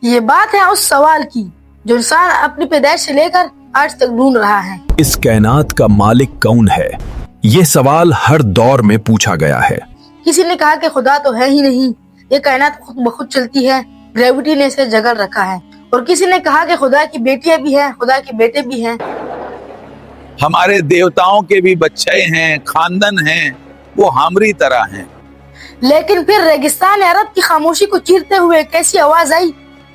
یہ بات ہے اس سوال کی جو انسان اپنی پیدائش سے لے کر آج تک ڈھونڈ رہا ہے۔ اس کائنات کا مالک کون ہے؟ یہ سوال ہر دور میں پوچھا گیا ہے۔ کسی نے کہا کہ خدا تو ہے ہی نہیں، یہ کائنات خود بخود چلتی ہے، گریوٹی نے اسے جگڑ رکھا ہے۔ اور کسی نے کہا کہ خدا کی بیٹیاں بھی ہیں، خدا کے بیٹے بھی ہیں۔ ہمارے دیوتاؤں کے بھی بچے ہیں، خاندان ہیں، وہ ہماری طرح ہیں۔ لیکن پھر ریگستان عرب کی خاموشی کو چیرتے ہوئے ایک ایسی آواز آئی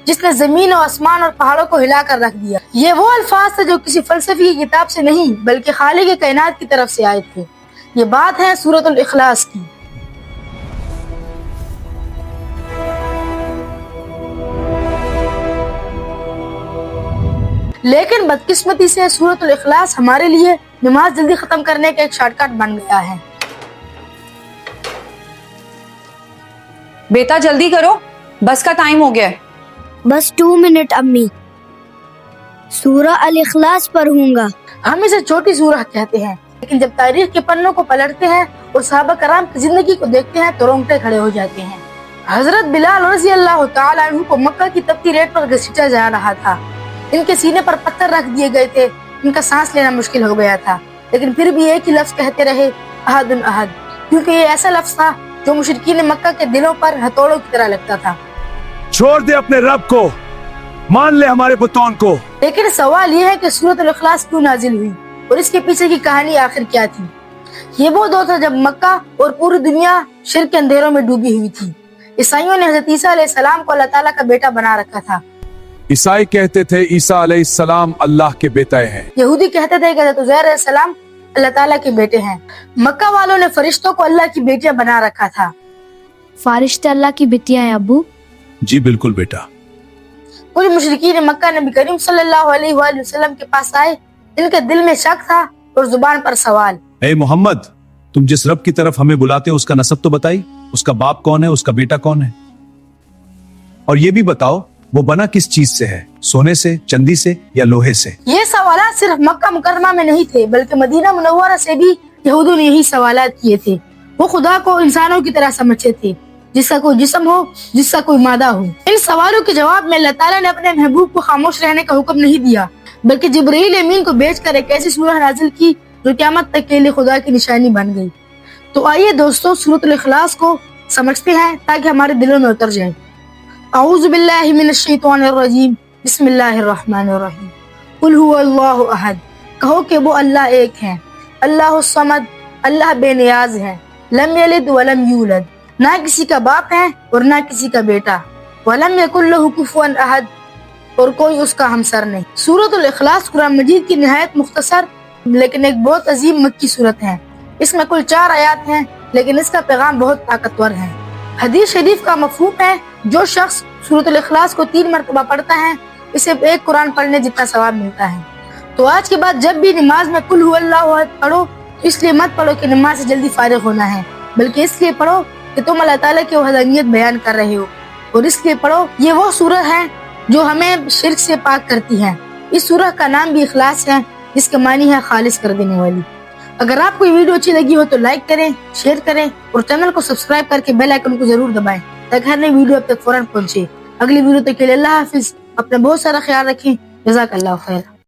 جس نے زمین و آسمان اور پہاڑوں کو ہلا کر رکھ دیا۔ یہ وہ الفاظ تھے جو کسی فلسفی کی کتاب سے نہیں بلکہ خالق کائنات کی طرف سے آئے تھے۔ یہ بات ہے سورۃ الاخلاص کی۔ لیکن بدقسمتی سے سورۃ الاخلاص ہمارے لیے نماز جلدی ختم کرنے کا ایک شارٹ کٹ بن گیا ہے۔ بیٹا جلدی کرو، بس کا ٹائم ہو گیا ہے۔ بس 2 منٹ امی، سورہ الاخلاص پڑھوں گا۔ ہم اسے چھوٹی سورہ کہتے ہیں، لیکن جب تاریخ کے پنوں کو پلٹتے ہیں اور صحابہ کرام کی زندگی کو دیکھتے ہیں تو رونگٹے کھڑے ہو جاتے ہیں۔ حضرت بلال رضی اللہ تعالیٰ عنہ کو مکہ کی تپتی ریت پر گھسیٹا جا رہا تھا۔ ان کے سینے پر پتھر رکھ دیے گئے تھے، ان کا سانس لینا مشکل ہو گیا تھا، لیکن پھر بھی ایک ہی لفظ کہتے رہے، احد احد، کیونکہ یہ ایسا لفظ تھا جو مشرکین مکہ کے دلوں پر ہتھوڑوں کی طرح لگتا تھا۔ چھوڑ دے اپنے رب کو، مان لے ہمارے بتوں کو۔ لیکن سوال یہ ہے کہ سورۃ الاخلاص کیوں نازل ہوئی اور اس کے پیچھے کی کہانی آخر کیا تھی؟ یہ وہ دور تھا جب مکہ اور پوری دنیا شرک کے اندھیروں میں ڈوبی ہوئی تھی۔ عیسائیوں نے حضرت عیسیٰ علیہ السلام کو اللہ تعالیٰ کا بیٹا بنا رکھا تھا۔ عیسائی کہتے تھے عیسیٰ علیہ السلام اللہ کے بیٹے ہیں۔ یہودی کہتے تھے کہ حضرت عزیر علیہ السلام اللہ تعالیٰ کے بیٹے ہیں۔ مکہ والوں نے فرشتوں کو اللہ کی بیٹیاں بنا رکھا تھا۔ فرشتے اللہ کی بیٹیاں ہیں ابو؟ جی بالکل بیٹا۔ کچھ مشرکین مکہ نبی کریم صلی اللہ علیہ وآلہ وسلم کے پاس آئے، ان کے دل میں شک تھا اور زبان پر سوال۔ اے محمد، تم جس رب کی طرف ہمیں بلاتے ہو اس کا نسب تو بتائی، اس کا باپ کون ہے، اس کا بیٹا کون ہے، اور یہ بھی بتاؤ وہ بنا کس چیز سے ہے، سونے سے، چندی سے یا لوہے سے؟ یہ سوالات صرف مکہ مکرمہ میں نہیں تھے بلکہ مدینہ منورہ سے بھی یہودوں نے یہی سوالات کیے تھے۔ وہ خدا کو انسانوں کی طرح سمجھتے تھے، جس کا کوئی جسم ہو، جس کا کوئی مادہ ہو۔ ان سوالوں کے جواب میں اللہ تعالیٰ نے اپنے محبوب کو خاموش رہنے کا حکم نہیں دیا بلکہ جبرائیل امین کو بھیج کر ایک ایسی سورہ نازل کی جو قیامت تک کے لیے خدا کی نشانی بن گئی۔ تو آئیے دوستو سورۃ الاخلاص کو سمجھتے ہیں تاکہ ہمارے دلوں میں اتر جائے۔ اعوذ باللہ من الشیطان الرجیم، بسم اللہ الرحمن الرحیم۔ قل هو اللہ احد، کہو کہ وہ اللہ ایک ہے، اللہ الصمد، اللہ بے نیاز ہے، لم یلد ولم یولد، نہ کسی کا باپ ہے اور نہ کسی کا بیٹا، ولم یکن لہ کفوا احد، اور کوئی اس کا ہمسر نہیں۔ سورۃ الاخلاص قرآن مجید کی نہایت مختصر لیکن ایک بہت عظیم مکی صورت ہے۔ اس میں کل 4 آیات ہیں لیکن اس کا پیغام بہت طاقتور ہے۔ حدیث شریف کا مفہوم ہے جو شخص سورۃ الاخلاص کو 3 مرتبہ پڑھتا ہے اسے ایک قرآن پڑھنے جتنا ثواب ملتا ہے۔ تو آج کے بعد جب بھی نماز میں قل هو اللہ احد پڑھو، اس لیے مت پڑھو کہ نماز سے جلدی فارغ ہونا ہے، بلکہ اس لیے پڑھو کہ تم اللہ تعالیٰ کی وحدانیت بیان کر رہے ہو، اور اس لیے پڑھو یہ وہ سورہ ہے جو ہمیں شرک سے پاک کرتی ہے۔ اس سورہ کا نام بھی اخلاص ہے جس کے معنی ہے خالص کر دینے والی۔ اگر آپ کو یہ ویڈیو اچھی لگی ہو تو لائک کریں، شیئر کریں اور چینل کو سبسکرائب کر کے بیل آئیکن کو ضرور دبائیں تاکہ ہر نئی ویڈیو اب تک فوراً پہنچے۔ اگلی ویڈیو تک کے لیے اللہ حافظ، اپنا بہت سارا خیال رکھیں، جزاک اللہ خیر۔